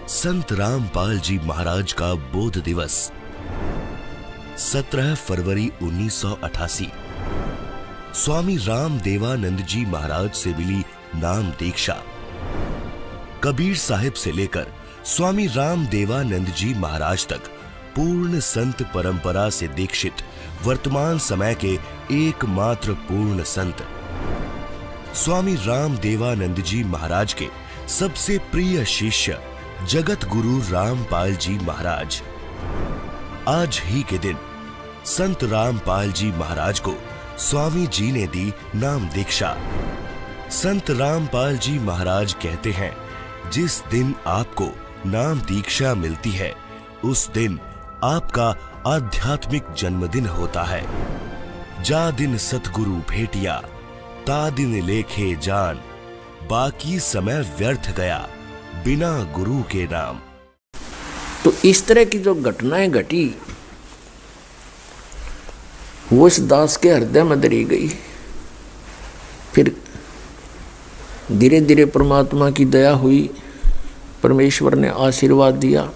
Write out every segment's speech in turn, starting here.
संत रामपाल जी महाराज का बोध दिवस 17 फरवरी 1988। स्वामी रामदेवानंद जी महाराज से मिली नाम दीक्षा। कबीर साहिब से लेकर स्वामी रामदेवानंद जी महाराज तक पूर्ण संत परंपरा से दीक्षित वर्तमान समय के एकमात्र पूर्ण संत स्वामी रामदेवानंद जी महाराज के सबसे प्रिय शिष्य जगत गुरु रामपाल जी महाराज। आज ही के दिन संत रामपाल जी महाराज को स्वामी जी ने दी नाम दीक्षा। संत रामपाल जी महाराज कहते हैं, जिस दिन आपको नाम दीक्षा मिलती है उस दिन आपका आध्यात्मिक जन्मदिन होता है। जा दिन सतगुरु भेटिया ता दिन लेखे जान, बाकी समय व्यर्थ गया बिना गुरु के नाम। तो इस तरह की जो घटनाएं घटी वो इस दास के हृदय में दरी गई। फिर धीरे धीरे परमात्मा की दया हुई, परमेश्वर ने आशीर्वाद दिया,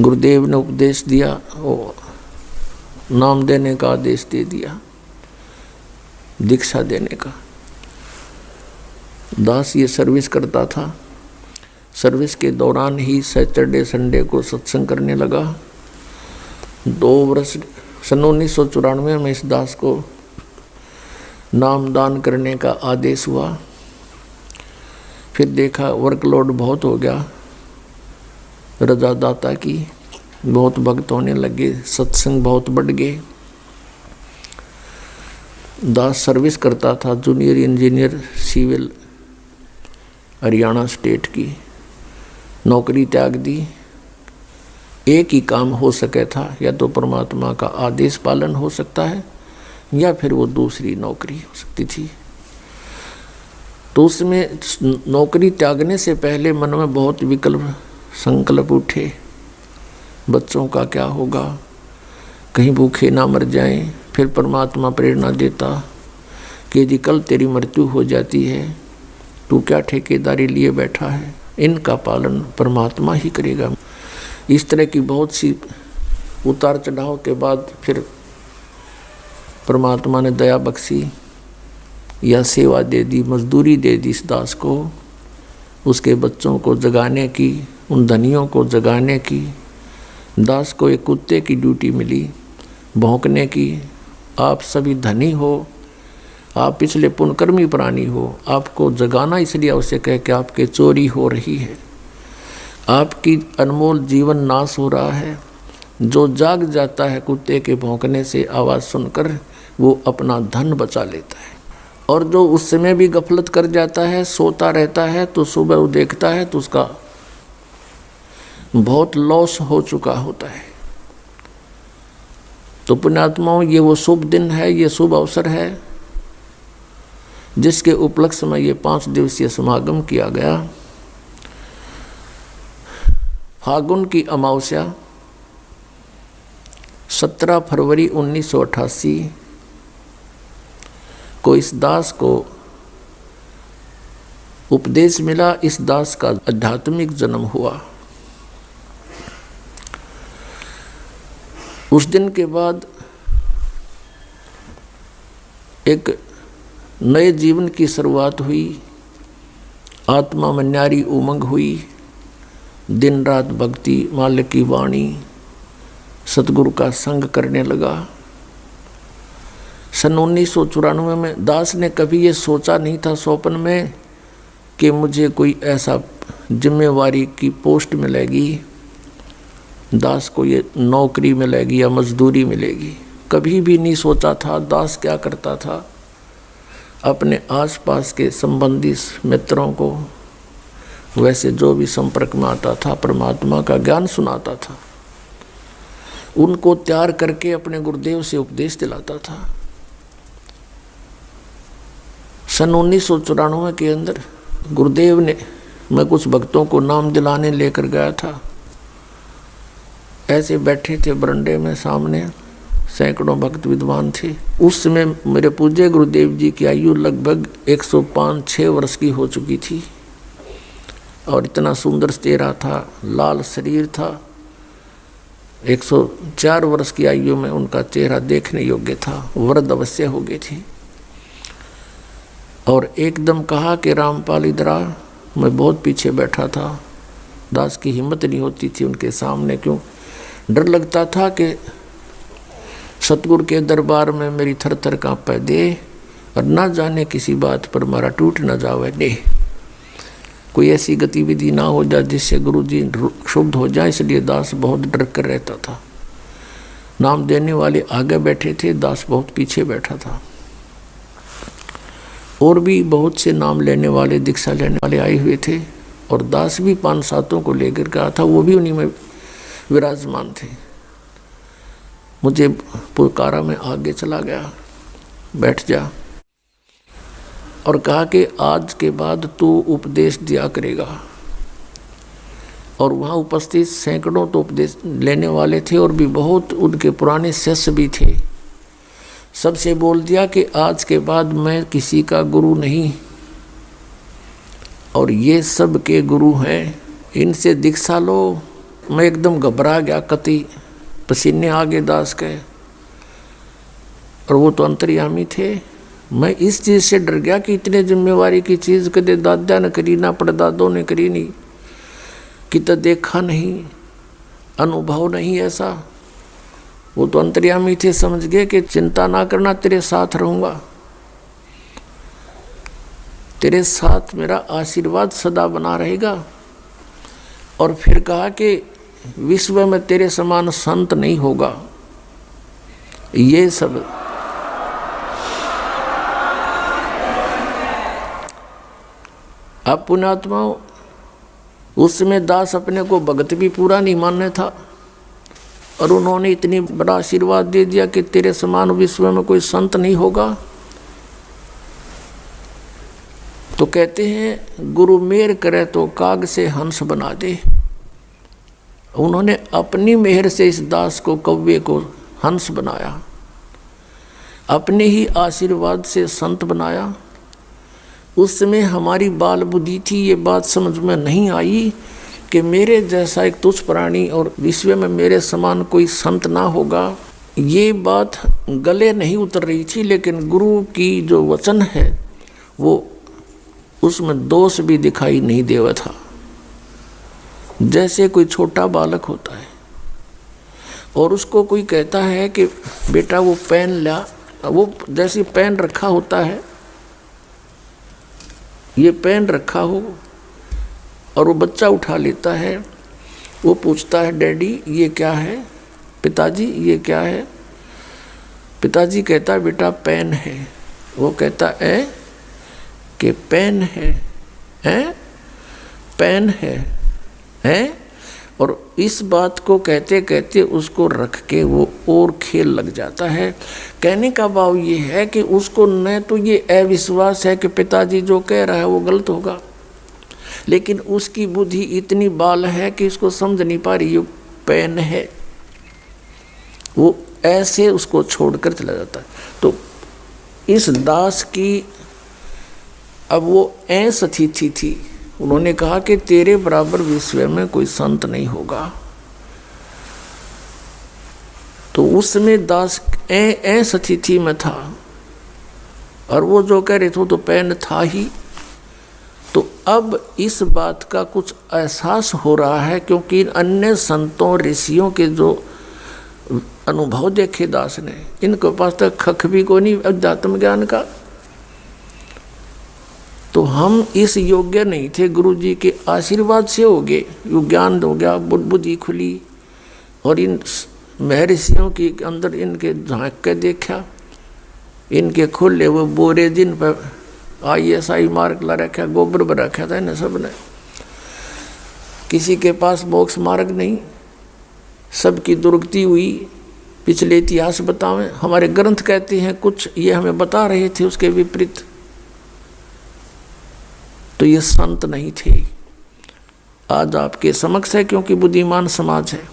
गुरुदेव ने उपदेश दिया, वो नाम देने का आदेश दे दिया, दीक्षा देने का। दास ये सर्विस करता था। सर्विस के दौरान ही सैटरडे संडे को सत्संग करने लगा। 2 वर्ष सन 1994 में इस दास को नामदान करने का आदेश हुआ। फिर देखा वर्कलोड बहुत हो गया, रजादाता की बहुत भक्त होने लगे, सत्संग बहुत बढ़ गए। दास सर्विस करता था junior engineer civil Haryana state की। नौकरी त्याग दी। एक ही काम हो सके था, या तो परमात्मा का आदेश पालन हो सकता है या फिर वो दूसरी नौकरी हो सकती थी। तो उसमें नौकरी त्यागने से पहले मन में बहुत विकल्प संकल्प उठे। बच्चों का क्या होगा, कहीं भूखे ना मर जाएं। फिर परमात्मा प्रेरणा देता कि यदि कल तेरी मृत्यु हो जाती है, तू क्या ठेकेदारी लिए बैठा है, इनका पालन परमात्मा ही करेगा। इस तरह की बहुत सी उतार चढ़ाव के बाद फिर परमात्मा ने दया बख्शी, या सेवा दे दी, मजदूरी दे दी इस दास को, उसके बच्चों को जगाने की, उन धनियों को जगाने की। दास को एक कुत्ते की ड्यूटी मिली, भौंकने की। आप सभी धनी हो, आप पिछले पुण्यकर्मी प्राणी हो, आपको जगाना इसलिए आवश्यक है कि आपके चोरी हो रही है, आपकी अनमोल जीवन नाश हो रहा है। जो जाग जाता है कुत्ते के भौंकने से आवाज़ सुनकर, वो अपना धन बचा लेता है। और जो उस समय भी गफलत कर जाता है, सोता रहता है, तो सुबह वो देखता है तो उसका बहुत लॉस हो चुका होता है। तो पुण्यात्माओं, ये वो शुभ दिन है, ये शुभ अवसर है जिसके उपलक्ष्य में ये 5 दिवसीय समागम किया गया। फागुन की अमावस्या 17 फरवरी 1988 को इस दास को उपदेश मिला। इस दास का आध्यात्मिक जन्म हुआ। उस दिन के बाद एक नए जीवन की शुरुआत हुई। आत्मा में न्यारी उमंग हुई। दिन रात भक्ति, मालिक की वाणी, सतगुरु का संग करने लगा। सन 1994 में दास ने कभी ये सोचा नहीं था स्वप्न में कि मुझे कोई ऐसा जिम्मेवारी की पोस्ट मिलेगी, दास को ये नौकरी मिलेगी या मजदूरी मिलेगी। कभी भी नहीं सोचा था। दास क्या करता था, अपने आसपास के संबंधी मित्रों को, वैसे जो भी संपर्क में आता था, परमात्मा का ज्ञान सुनाता था, उनको तैयार करके अपने गुरुदेव से उपदेश दिलाता था। सन 1994 के अंदर गुरुदेव ने, मैं कुछ भक्तों को नाम दिलाने लेकर गया था। ऐसे बैठे थे बरंडे में, सामने सैकड़ों भक्त विद्वान थे। उस समय मेरे पूज्य गुरुदेव जी की आयु लगभग 105-6 वर्ष की हो चुकी थी। और इतना सुंदर चेहरा था, लाल शरीर था। 104 वर्ष की आयु में उनका चेहरा देखने योग्य था, वृद्ध अवश्य हो गई थी। और एकदम कहा कि रामपाल इधर आ। मैं बहुत पीछे बैठा था, दास की हिम्मत नहीं होती थी उनके सामने, क्यों डर लगता था कि सतगुरु के दरबार में मेरी थर थर कांपे दे और ना जाने किसी बात पर मारा टूट न जावे दे, कोई ऐसी गतिविधि ना हो जाए जिससे गुरु जी क्षुब्ध हो जाए। इसलिए दास बहुत डर कर रहता था। नाम देने वाले आगे बैठे थे, दास बहुत पीछे बैठा था। और भी बहुत से नाम लेने वाले, दीक्षा लेने वाले आए हुए थे और दास भी 5-7 को लेकर गया था, वो भी उन्हीं में विराजमान थे। मुझे पुकारा, में आगे चला गया, बैठ जा और कहा कि आज के बाद तू उपदेश दिया करेगा। और वहाँ उपस्थित सैकड़ों तो उपदेश लेने वाले थे और भी बहुत उनके पुराने शिष्य भी थे। सबसे बोल दिया कि आज के बाद मैं किसी का गुरु नहीं, और ये सब के गुरु हैं, इनसे दीक्षा लो। मैं एकदम घबरा गया, कति पसीने आ गए दास के, और वो तो अंतर्यामी थे। मैं इस चीज़ से डर गया कि इतने जिम्मेवारी की चीज़ कदे दादा ने करी ना, पड़दादों ने करी नहीं, कि तो देखा नहीं, अनुभव नहीं ऐसा। वो तो अंतर्यामी थे, समझ गए कि चिंता ना करना, तेरे साथ रहूँगा, तेरे साथ मेरा आशीर्वाद सदा बना रहेगा। और फिर कहा कि विश्व में तेरे समान संत नहीं होगा। ये सब अब पुण्यात्माओं, उस समय दास अपने को भगत भी पूरा नहीं मानने था, और उन्होंने इतनी बड़ा आशीर्वाद दे दिया कि तेरे समान विश्व में कोई संत नहीं होगा। तो कहते हैं गुरु मेहर करे तो काग से हंस बना दे। उन्होंने अपनी मेहर से इस दास को, कव्वे को हंस बनाया, अपने ही आशीर्वाद से संत बनाया। उस समय हमारी बाल बुद्धि थी, ये बात समझ में नहीं आई कि मेरे जैसा एक तुच्छ प्राणी और विश्व में मेरे समान कोई संत ना होगा। ये बात गले नहीं उतर रही थी, लेकिन गुरु की जो वचन है वो उसमें दोष भी दिखाई नहीं देवा था। जैसे कोई छोटा बालक होता है और उसको कोई कहता है कि बेटा वो पेन ला, वो जैसे पेन रखा होता है, ये पेन रखा हो और वो बच्चा उठा लेता है, वो पूछता है डैडी ये क्या है, पिताजी ये क्या है। पिताजी कहता है बेटा पेन है। वो कहता है कि पेन है, हैं पेन है, हैं। और इस बात को कहते कहते उसको रख के वो और खेल लग जाता है। कहने का भाव ये है कि उसको न तो ये अविश्वास है कि पिताजी जो कह रहा है वो गलत होगा, लेकिन उसकी बुद्धि इतनी बाल है कि इसको समझ नहीं पा रही ये पेन है। वो ऐसे उसको छोड़कर चला जाता है। तो इस दास की अब वो ऐस अतिथि थी। उन्होंने कहा कि तेरे बराबर विश्व में कोई संत नहीं होगा। तो उस समय दास ऐस अतिथि में था, और वो जो कह रहे थे तो पेन था ही। तो अब इस बात का कुछ एहसास हो रहा है, क्योंकि अन्य संतों ऋषियों के जो अनुभव देखे दास ने, इनके पास तक खख भी को नहीं अध्यात्म ज्ञान का। तो हम इस योग्य नहीं थे, गुरु जी के आशीर्वाद से हो गए, यो ज्ञान हो गया, बुद्धि खुली, और इन महर्षियों के अंदर इनके झांक के देखा, इनके खुले वो बोरे जिन पर ISI मार्क ला रखा, गोबर पर रखा था इन्हें सब ने। किसी के पास मोक्ष मार्ग नहीं, सबकी दुर्गति हुई। पिछले इतिहास बतावें, हमारे ग्रंथ कहते हैं कुछ, ये हमें बता रहे थे उसके विपरीत। तो ये संत नहीं थे। आज आपके समक्ष है, क्योंकि बुद्धिमान समाज है।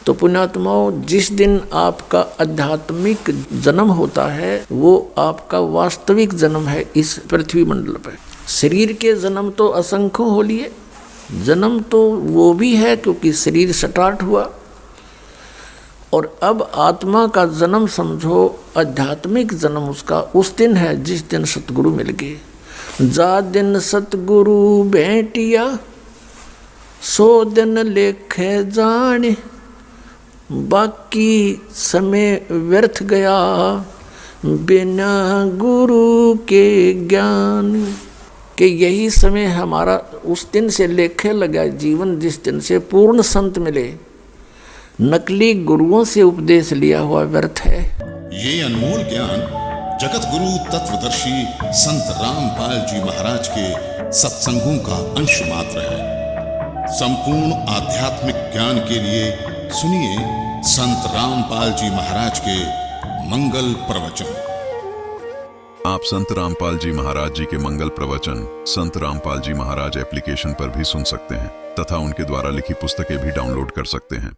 तो पुण्यात्माओं, जिस दिन आपका आध्यात्मिक जन्म होता है वो आपका वास्तविक जन्म है इस पृथ्वी मंडल पर। शरीर के जन्म तो असंख्य हो लिए, जन्म तो वो भी है क्योंकि शरीर स्टार्ट हुआ, और अब आत्मा का जन्म समझो, आध्यात्मिक जन्म उसका उस दिन है जिस दिन सतगुरु मिल गए। जा दिन सतगुरु भेंटिया सो दिन लेखे जाने, बाकी समय व्यर्थ गया बिना गुरु के ज्ञान। कि यही समय हमारा उस दिन से लेखे लगा जीवन जिस दिन से पूर्ण संत मिले, नकली गुरुओं से उपदेश लिया हुआ व्यर्थ है। ये अनमोल ज्ञान जगत गुरु तत्वदर्शी संत रामपाल जी महाराज के सत्संगों का अंश मात्र है। संपूर्ण आध्यात्मिक ज्ञान के लिए सुनिए संत रामपाल जी महाराज के मंगल प्रवचन। आप संत रामपाल जी महाराज जी के मंगल प्रवचन संत रामपाल जी महाराज एप्लीकेशन पर भी सुन सकते हैं तथा उनके द्वारा लिखी पुस्तकें भी डाउनलोड कर सकते हैं।